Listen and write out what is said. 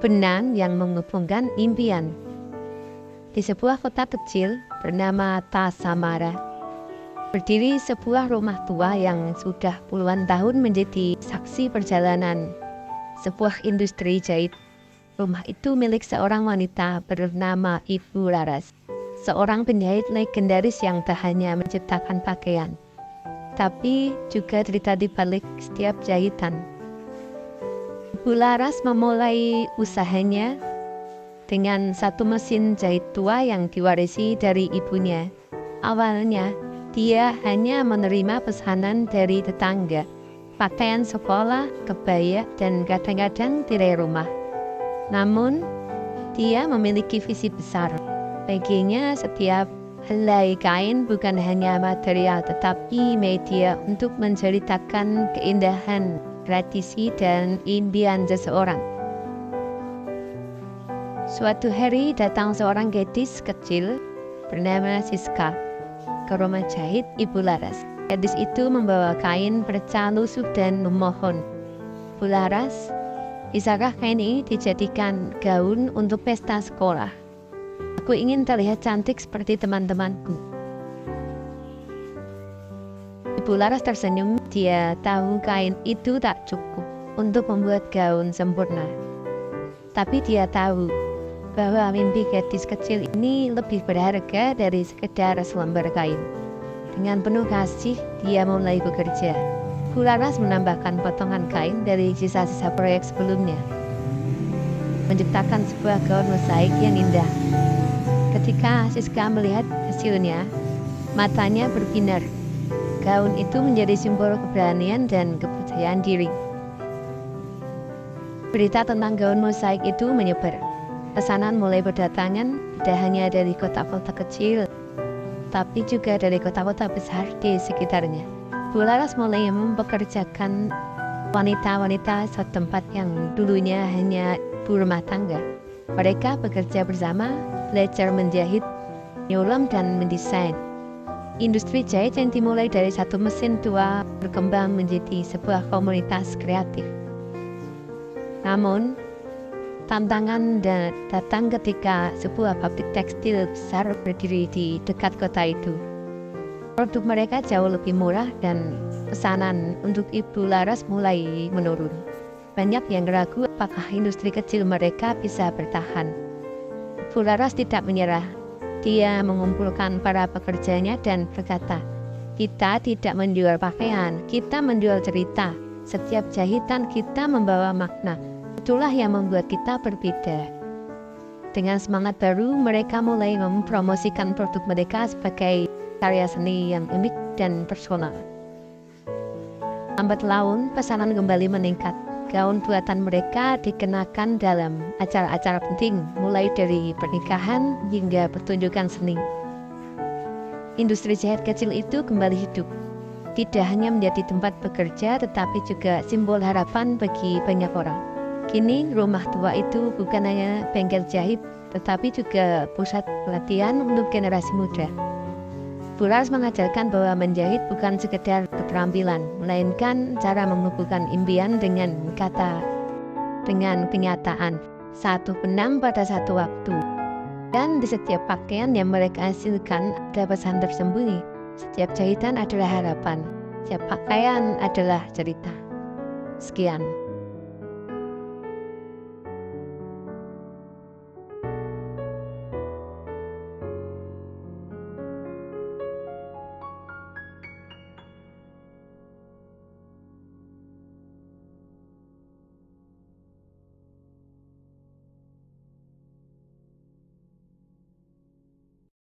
benang yang menghubungkan impian. Di sebuah kota kecil bernama Tasamara, berdiri sebuah rumah tua yang sudah puluhan tahun menjadi saksi perjalanan sebuah industri jahit. Rumah itu milik seorang wanita bernama Ibu Laras, seorang penjahit legendaris yang tak hanya menciptakan pakaian, tapi juga cerita di balik setiap jahitan. Ibu Laras memulai usahanya dengan satu mesin jahit tua yang diwarisi dari ibunya. Awalnya, dia hanya menerima pesanan dari tetangga, pakaian sekolah, kebaya, dan kadang-kadang tirai rumah. Namun, dia memiliki visi besar. Baginya, setiap helai kain bukan hanya material, tetapi media untuk menceritakan keindahan, tradisi, dan impian seseorang. Suatu hari datang seorang gadis kecil bernama Siska ke rumah jahit Ibu Laras. Gadis itu membawa kain perca lusuh dan memohon, "Bu Laras, bisakah kain ini dijadikan gaun untuk pesta sekolah? Aku ingin terlihat cantik seperti teman-temanku." Ibu Laras tersenyum. Dia tahu kain itu tak cukup untuk membuat gaun sempurna. Tapi dia tahu bahwa mimpi gadis kecil ini lebih berharga dari sekedar selembar kain. Dengan penuh kasih, dia mulai bekerja. Bu Laras menambahkan potongan kain dari sisa-sisa proyek sebelumnya, menciptakan sebuah gaun mosaik yang indah. Ketika Siska melihat hasilnya, matanya berbinar. Gaun itu menjadi simbol keberanian dan kepercayaan diri. Berita tentang gaun mosaik itu menyebar. Pesanan mulai berdatangan, tidak hanya dari kota-kota kecil, tapi juga dari kota-kota besar di sekitarnya. Bu Laras mulai mempekerjakan wanita-wanita setempat yang dulunya hanya ibu rumah tangga. Mereka bekerja bersama, belajar menjahit, nyulam, dan mendesain. Industri jahit yang dimulai dari satu mesin tua berkembang menjadi sebuah komunitas kreatif. Namun, tantangan datang ketika sebuah pabrik tekstil besar berdiri di dekat kota itu. Produk mereka jauh lebih murah dan pesanan untuk Ibu Laras mulai menurun. Banyak yang ragu apakah industri kecil mereka bisa bertahan. Ibu Laras tidak menyerah. Dia mengumpulkan para pekerjanya dan berkata, "Kita tidak menjual pakaian, kita menjual cerita. Setiap jahitan kita membawa makna. Itulah yang membuat kita berbeda." Dengan semangat baru, mereka mulai mempromosikan produk mereka sebagai karya seni yang unik dan personal. Lambat laun, pesanan kembali meningkat. Gaun buatan mereka dikenakan dalam acara-acara penting, mulai dari pernikahan hingga pertunjukan seni. Industri jahit kecil itu kembali hidup. Tidak hanya menjadi tempat bekerja, tetapi juga simbol harapan bagi banyak orang. Kini, rumah tua itu bukan hanya bengkel jahit, tetapi juga pusat pelatihan untuk generasi muda. Bu Laras mengajarkan bahwa menjahit bukan sekedar keterampilan, melainkan cara menghubungkan impian dengan kenyataan. Satu benang pada satu waktu. Dan di setiap pakaian yang mereka hasilkan ada pesan tersembunyi. Setiap jahitan adalah harapan. Setiap pakaian adalah cerita. Sekian.